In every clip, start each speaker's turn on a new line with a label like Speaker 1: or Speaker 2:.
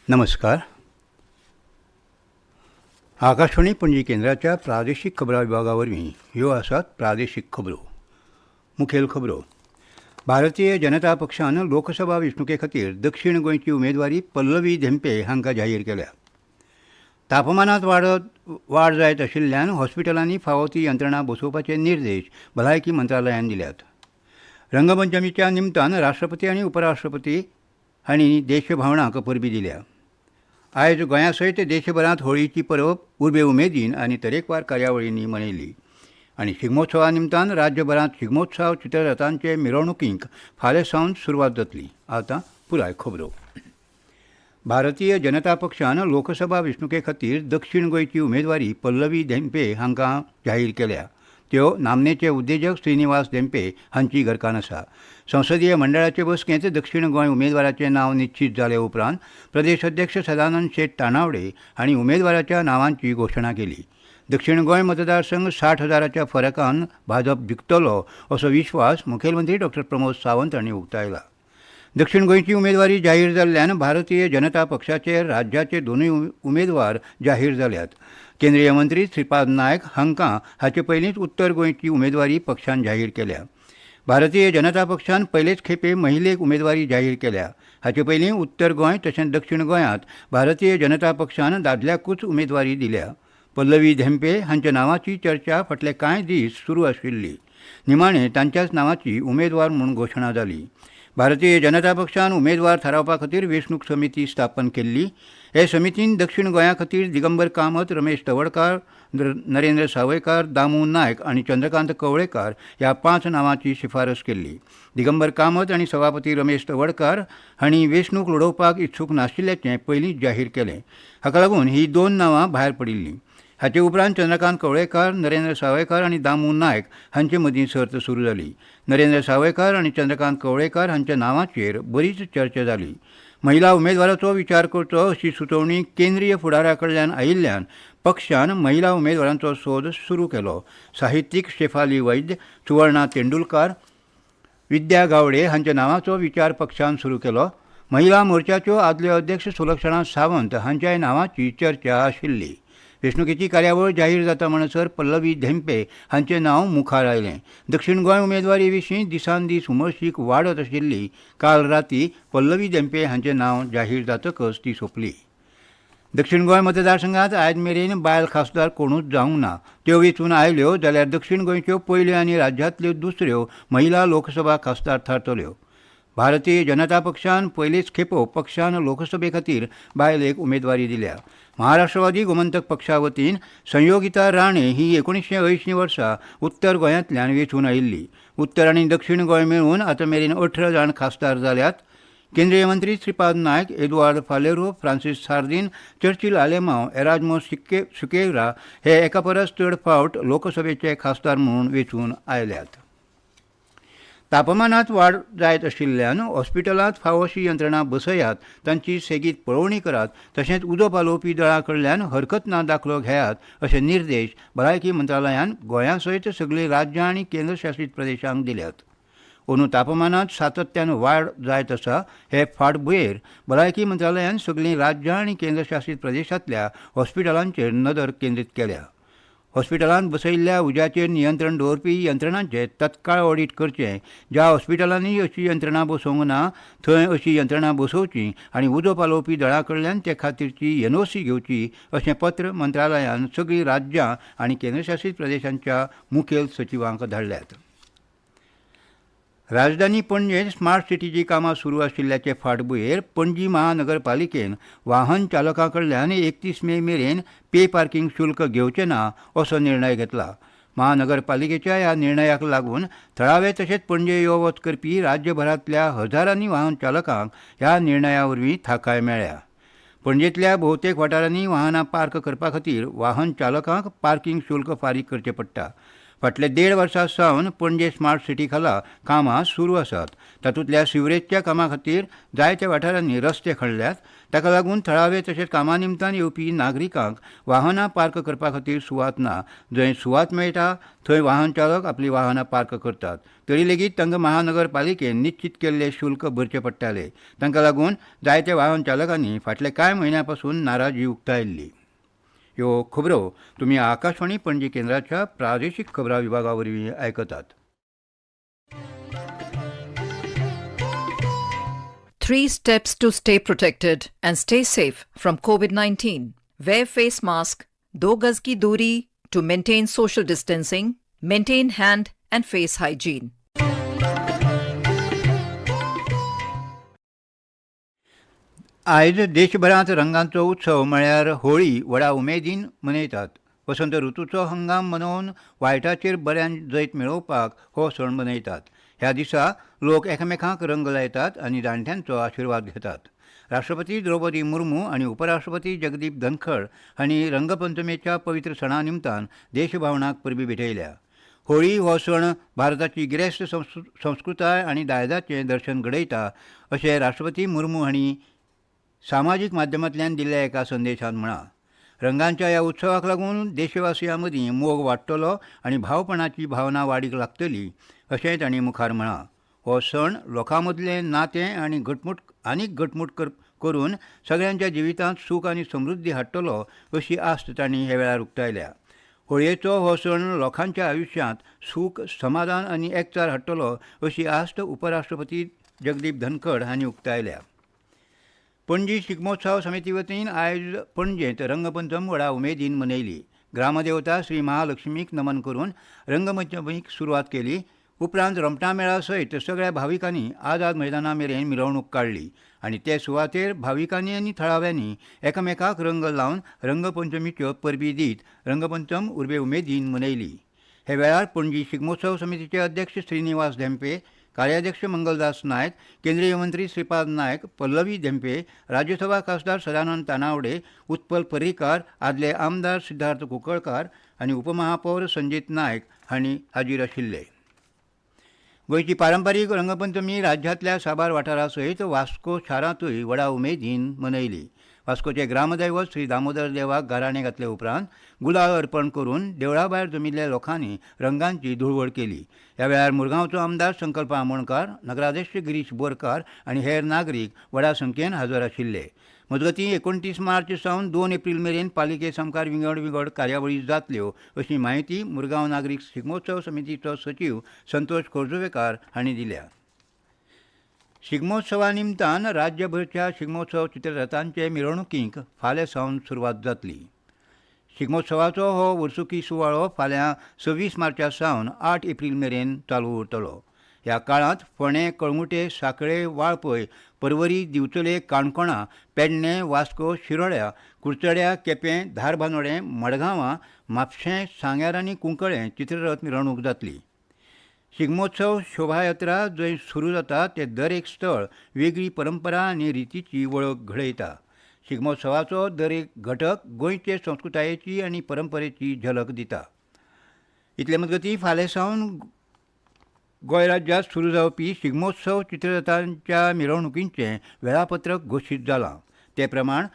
Speaker 1: नमस्कार. आकाशवाणी पणजी केंद्राच्या प्रादेशीक खबरां विभागावरवीं ह्यो आसात प्रादेशीक खबरो. मुखेल खबरो. भारतीय जनता पक्षान लोकसभा वेंचणुके खातीर दक्षिण गोंयची उमेदवारी पल्लवी धेंपे हांकां जाहीर केल्या. तापमानात वाड जायत आशिल्ल्यान हॉस्पिटलांनी फावो ती यंत्रणा बसोवपाचे निर्देश भलायकी मंत्रालयान दिल्यात. रंगपंचमीच्या निमतान राष्ट्रपती आनी उपराष्ट्रपती हांणी देशभावनाक परबी दिल्या. आयज गोंया सयत देशभरांत होळीची परब उर्बे उमेदीन आनी तरेकवार कार्यावळींनी मनयली. आनी शिगमोत्सवा निमतान राज्यभरांत शिगमोत्सव चित्ररथांचे मिरवणुकींक फाल्यां सावन सुरवात जातली. आतां पुराय खबरो. भारतीय जनता पक्षान लोकसभा वेंचणुके खातीर दक्षिण गोंयची उमेदवारी पल्लवी धेंपे हांकां जाहीर केल्या. त्यो नामनेचे उद्देजक श्रीनिवास धेंपे हांची घरकान्न आसा. संसदीय मंडळाचे बसकेंत दक्षिण गोंय उमेदवाराचें नांव निश्चित जाले उपरांत प्रदेश अध्यक्ष सदानंद शेट तानावडे हांणी उमेदवाराच्या नांवांची घोशणा केली. दक्षिण गोंय मतदारसंघ 60,000च्या फरकान भाजप जिखतलो असो विश्वास मुखेलमंत्री डॉ प्रमोद सावंत हांणी उक्तायला. दक्षिण गोंयची उमेदवारी जाहीर जाल्ल्यान भारतीय जनता पक्षाचे राज्याचे दोनूय उमेदवार जाहीर जाल्यात. केंद्रीय मंत्री श्रीपाद नायक हांकां हाचे पयलींच उत्तर गोंयची उमेदवारी पक्षान जाहीर केल्या. भारतीय जनता पक्षान पयलेच खेपे महिलेक उमेदवारी जाहीर केल्या. हाचे पयलीं उत्तर गोंय तशेंच दक्षिण गोंयांत भारतीय जनता पक्षान दादल्याकूच उमेदवारी दिल्या. पल्लवी धेंपे हांच्या नांवाची चर्चा फाटले कांय दीस सुरू आशिल्ली. निमाणे तांच्याच नांवाची उमेदवार म्हूण घोशणा जाली. भारतीय जनता पक्षान उमेदवार थारावपा खातीर वेंचणूक समिती स्थापन केल्ली. हे समितीन दक्षिण गोंया खातीर दिगंबर कामत, रमेश तवडकार, नरेंद्र सावयकार, दामू नायक आनी चंद्रकांत कवळेकार ह्या 5 नांवांची शिफारस केल्ली. दिगंबर कामत आनी सभापती रमेश तवडकार हांणी वेंचणूक लडोवपाक इत्सूक नाशिल्ल्याचें पयलींच जाहीर केलें. हाका लागून ही 2 नांवां भायर पडिल्लीं. हाचे उपरांत चंद्रकांत कवळेकार, नरेंद्र सावयकार आनी दामू नायक हांचे मदीं सर्त सुरू जाली. नरेंद्र सावयकार आनी चंद्रकांत कवळेकार हांच्या नांवाचेर बरीच चर्चा जाली. महिला उमेदवाराचो विचार करचो अशी सुचोवणी केंद्रीय फुडाऱ्या कडल्यान आयिल्ल्यान पक्षान महिला उमेदवारांचो सोद सुरू केलो. साहित्यीक शेफाली वैद्य, सुवर्णा तेंडुलकार, विद्या गावडे हांच्या नांवाचो विचार पक्षान सुरू केलो. महिला मोर्चाच्यो आदल्यो अध्यक्ष सुलक्षणा सावंत हांच्याय नांवाची चर्चा आशिल्ली. वेंचणुकेची कार्यावळ जाहीर जाता म्हणसर पल्लवी धेंपे हांचें नांव मुखार आयलें. दक्षिण गोंय उमेदवारी विशीं दिसान दीस उमळशीक वाडत आशिल्ली. काल राती पल्लवी धेंपे हांचें नांव जाहीर जातकच ती सोंपली. दक्षिण गोंय मतदारसंघांत आयज मेरेन बायल खासदार कोणूच जावंक ना. त्यो वेंचून आयल्यो जाल्यार दक्षिण गोंयच्यो पयल्यो आनी राज्यांतल्यो दुसऱ्यो महिला लोकसभा खासदार थारतल्यो. भारतीय जनता पक्षान पयलेच खेपो पक्षान लोकसभे खातीर बायलेक उमेदवारी दिल्या. महाराष्ट्रवादी गोमंतक पक्षा वतीन संयोगिता राणे ही 1980 वर्सा उत्तर गोंयांतल्यान वेंचून आयिल्ली. उत्तर आनी दक्षिण गोंय मेळून आतां मेरेन 18 जाण खासदार जाल्यात. केंद्रीय मंत्री श्रीपाद नायक, एदुआर्द फालेरो, फ्रांसीस सार्दीन, चर्चिल आलेमांव, एराज्मो सुकेरा हे एका परस चड फावट लोकसभेचे खासदार म्हणून वेंचून आयल्यात. तापमानात वाड जायत आशिल्ल्यान हॉस्पिटलांत फावो अशी यंत्रणा बसयात, तांची सेगीत पळोवणी करात, तशेंच उजो पालोवपी दळा कडल्यान हरकत ना दाखलो घेयात अशे निर्देश भलायकी मंत्रालयान गोंया सयत सगळीं राज्यां आनी केंद्रशासीत प्रदेशांक दिल्यात. अंदू तापमानात सातत्यान वाड जायत आसा हे फाटभुंयेर भलायकी मंत्रालयान सगळीं राज्यां आनी केंद्रशासीत प्रदेशांतल्या हॉस्पिटलांचेर नदर केंद्रीत केल्या. हॉस्पिटलांत बसयिल्ल्या उज्याचेर नियंत्रण दवरपी यंत्रणांचे तत्काळ ऑडीट करचें. ज्या हॉस्पिटलांनी अशी यंत्रणा बसोवंक ना थंय अशी यंत्रणा बसोवची आनी उजो पालोवपी दळा कडल्यान ते खातीरची एनओसी घेवची अशें पत्र मंत्रालयान सगळीं राज्यां आनी केंद्रशासीत प्रदेशांच्या मुखेल सचिवांक धाडल्यात. राजधानी पणजेंत स्मार्ट सिटीची कामां सुरू आशिल्ल्याचे फाटभुंयेर पणजी महानगरपालिकेन वाहन चालकां कडल्यान 31 मे मेरेन पे पार्किंग शुल्क घेवचें ना असो निर्णय घेतला. महानगरपालिकेच्या ह्या निर्णयाक लागून थळावे तशेंच पणजे यो वच करपी राज्यभरांतल्या हजारांनी वाहन चालकांक ह्या निर्णया वरवीं थाकाय मेळ्ळ्या. पणजेंतल्या भोवतेक वाठारांनी वाहनां पार्क करपा खातीर वाहन चालकांक पार्किंग शुल्क फारीक करचें पडटा. फाटले 1.5 वर्सां सावन पणजे स्मार्ट सिटी खाला कामां सुरू आसात. तातूंतल्या सिवरेजच्या कामां खातीर जायत्या वाठारांनी रस्ते खणल्यात. ताका लागून थळावे तशेंच कामा निमतान येवपी नागरिकांक वाहनां पार्क करपा खातीर सुवात ना. जंय सुवात मेळटा थंय वाहन चालक आपली वाहनां पार्क करतात. तरी लेगीत तांकां महानगरपालिकेन निश्चित केल्ले शुल्क भरचे पडटाले. तांकां लागून जायत्या वाहन चालकांनी फाटले कांय म्हयन्यां पासून नाराजी उक्तायल्ली. ह्यो खबरो तुमी आकाशवाणी पणजी केंद्राच्या प्रादेशीक खबरां विभागा वरवीं आयकतात.
Speaker 2: 3 steps to stay protected and stay safe from COVID-19. Wear face mask, 2 गज की दूरी to maintain social distancing, maintain hand and face hygiene.
Speaker 1: आयज देशभरांत रंगांचो उत्सव म्हळ्यार होळी व्हडा उमेदीन मनयतात. वसंत ऋतूचो हंगाम मनोवन वायटाचेर बऱ्यान जैत मेळोवपाक हो सण मनयतात. ह्या दिसा लोक एकामेकांक रंग लायतात आनी जाणट्यांचो आशिर्वाद घेतात. राष्ट्रपती द्रौपदी मुर्मू आनी उपराष्ट्रपती जगदीप धनखड हांणी रंगपंचमेच्या पवित्र सणा निमतान देशभावनाक परबीं भेटयल्या. होळी हो सण भारताची गिरेस्त संस्कृताय आनी दायजाचें दर्शन घडयता अशें राष्ट्रपती मुर्मू हांणी सामाजीक माध्यमांतल्यान दिल्ल्या एका संदेशांत म्हळां. रंगांच्या ह्या उत्सवाक लागून देशवासियां मदीं मोग वाडटलो आनी भावपणाची भावना वाडीक लागतली अशेंय तांणी मुखार म्हळां. हो सण लोकां मदलें नातें आनीक घटमूट करून सगळ्यांच्या जिवितांत सूख आनी समृद्धी हाडटलो अशी आस्त तांणी हे वेळार उक्तायल्या. होळयेचो हो सण लोकांच्या आयुश्यांत सूख समाधान आनी एकचार हाडटलो अशी आस्त उपराष्ट्रपती जगदीप धनखड हांणी उक्तायल्या. पणजी शिगमोत्सव समिती वतीन आयज पणजेंत रंगपंचम व्हडा उमेदीन मनयली. ग्रामदेवता श्री महालक्ष्मीक नमन करून रंगपंचमीक सुरवात केली. उपरांत रोमटां मेळा सयत सगळ्या भाविकांनी आझाद मैदाना मेरेन मिरवणूक काडली आनी ते सुवातेर भाविकांनी आनी थळाव्यांनी एकामेकाक रंग लावन रंगपंचमीच्यो परबीं दीत रंगपंचम उर्बे उमेदीन मनयली. हे वेळार पणजी शिगमोत्सव समितीचे अध्यक्ष श्रीनिवास धेंपे, कार्याध्यक्ष मंगलदास नायक, केंद्रीय मंत्री श्रीपाद नायक, पल्लवी धेंपे, राज्यसभा खासदार सदानंद तानावडे, उत्पल पर्रीकार, आदले आमदार सिद्धार्थ कुंकळकार आनी उपमहापौर संजीत नायक हांणी हाजीर आशिल्ले. गोंयची पारंपारीक रंगपंचमी राज्यांतल्या साबार वाठारा सयत वास्को शारांतूय व्हडा उमेदीन मनयली. वास्कोचे ग्रामदैवत श्री दामोदर देवाक गाराणें घातले उपरांत गुलाल अर्पण करून देवळा भायर जमिल्ल्या लोकांनी रंगांची धुळवड केली. ह्या वेळार मुरगांवचो आमदार संकल्प आमोणकार, नगराध्यक्ष गिरीश बोरकार आनी हेर नागरीक व्हडा संख्येन हाजीर आशिल्ले. मजगतीं 29 मार्च सावन 2 एप्रील मेरेन पालिके समकार विंगड कार्यावळी जातल्यो अशी माहिती मुरगांव नागरीक शिगमोत्सव समितीचो सचीव संतोष खोर्जुवेकार हांणी दिल्या. शिगमोत्सवा निमतान राज्यभरच्या शिगमोत्सव चित्ररथांचे मिरवणुकींक फाल्यां सावन सुरवात जातली. शिगमोत्सवाचो हो वर्सुकी सुवाळो फाल्यां 26 मार्चा सावन 8 एप्रील मेरेन चालू उरतलो. ह्या काळांत फोंडे, कळंगुटे, सांकळे, वाळपय, पर्वरी, दिवचले, काणकोणा, पेडणे, वास्को, शिरोड्या, कुडचड्या, केपें, धारबांदोडें, मडगांवां, म्हापशें, सांग्यार आनी कुंकळ्ळे चित्ररथ मिरवणूक जातली. शिगमोत्सव शोभायात्रा जंय सुरू जाता ते दर एक स्थळ वेगळी परंपरा आनी रितीची वळख घडयता. शिगमोत्सवाचो दर एक घटक गोंयचे संस्कृतायेची आनी परंपरेची झलक दिता. इतले मजगतीं फाल्यां सावन गोंय राज्यांत सुरू जावपी शिगमोत्सव चित्ररथांच्या मिरवणुकींचें वेळापत्रक घोशीत जालां. ते प्रमाण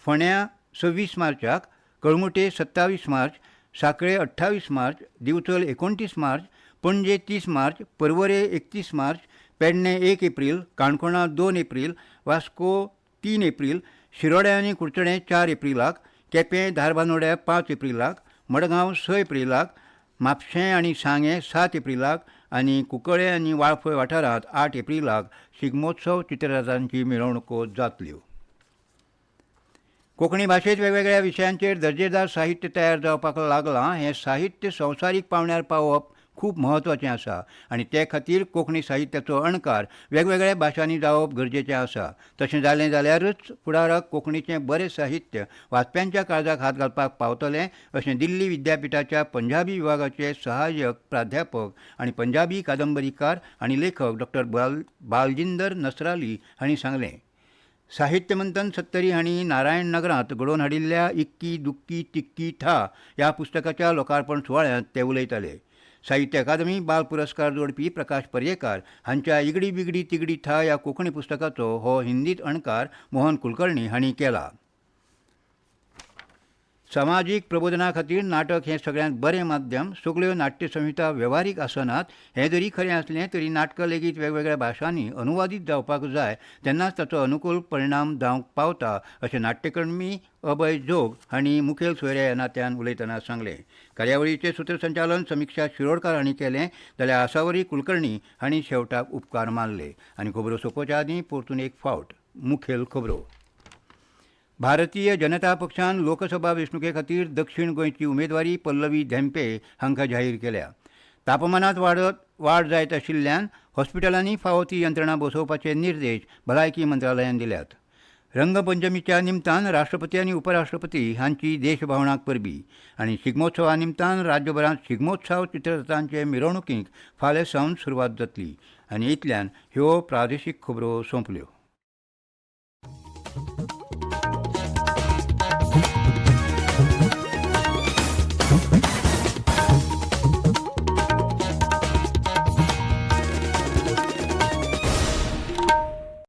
Speaker 1: फोंड्यां 26 मार्चाक, कळंगुटे 27 मार्च, सांकळे 28 मार्च, दिवचल 29 मार्च, पणजे 30 मार्च, पर्वरे 31 मार्च, पेडणे 1 एप्रील, काणकोणा 2 एप्रील, वास्को 3 एप्रील, शिरोड्या आनी कुडचडें 4 एप्रीलाक, केपें धारबांदोड्या 5 एप्रीलाक, मडगांव 6 एप्रीलाक, म्हापशें आनी सांगे 7 एप्रीलाक आनी कुंकळे आनी वाळपय वाठारांत 8 एप्रीलाक शिगमोत्सव चित्ररथांची मिरवणुको जातल्यो. कोंकणी भाशेंत वेगवेगळ्या विशयांचेर दर्जेदार साहित्य तयार जावपाक लागलां. हें साहित्य संवसारीक पावंड्यार पावोवप खूब म्हत्वाचें आसा आनी ते खातीर कोंकणी साहित्याचो अणकार वेगवेगळ्या भाशांनी जावप गरजेचें आसा. तशें जालें जाल्यारच फुडाराक कोंकणीचें बरें साहित्य वाचप्यांच्या काळजाक हात घालपाक पावतलें अशें दिल्ली विद्यापिठाच्या पंजाबी विभागाचे सहाय्यक प्राध्यापक आनी पंजाबी कादंबरीकार आनी लेखक डॉ. बालजिंदर नसराली हांणी सांगलें. साहित्य मंथन सत्तरी हांणी नारायण नगरांत घडोवन हाडिल्ल्या इक्की दुक्की तिक्की ठा ह्या पुस्तकाच्या लोकार्पण सुवाळ्यांत ते उलयताले. साहित्य अकादमी बाल पुरस्कार जोडपी प्रकाश पर्येकार हांच्या इगडी बिगडी तिगडी था ह्या कोंकणी पुस्तकाचो हो हिंदीत अणकार मोहन कुलकर्णी हांणी केला. समाजीक प्रबोधना खातीर नाटक हें सगळ्यांत बरें माध्यम. सगळ्यो नाट्य संहिता वेव्हारीक आसनात हें जरी खरें आसलें तरी नाटकां लेगीत वेगवेगळ्या भाशांनी अनुवादीत जावपाक जाय तेन्नाच ताचो अनुकूल परिणाम जावंक पावता अशें नाट्यकर्मी अभय जोग हांणी मुखेल सोयऱ्या ह्या नात्यान उलयतना सांगलें. कार्यावळीचें सूत्रसंचालन समिक्षा शिरोडकार हांणी केलें जाल्यार आसावरी कुलकर्णी हांणी शेवटाक उपकार मानले. आनी खबरो सोंपोवच्या आदीं परतून एक फावट मुखेल खबरो. भारतीय जनता पक्षान लोकसभा वेंचणुके खातीर दक्षिण गोंयची उमेदवारी पल्लवी धेंपे हांकां जाहीर केल्या. तापमानांत वाड जायत आशिल्ल्यान हॉस्पिटलांनी फावो ती यंत्रणा बसोवपाचे निर्देश भलायकी मंत्रालयान दिल्यात. रंगपंचमीच्या निमतान राष्ट्रपती आनी उपराष्ट्रपती हांची देशभोंवडाक परबीं आनी शिगमोत्सवा निमतान राज्यभरांत शिगमोत्सव चित्ररथांचे मिरवणुकीक फाल्यां सावन सुरवात जातली. आनी इतल्यान ह्यो प्रादेशीक खबरो सोंपल्यो.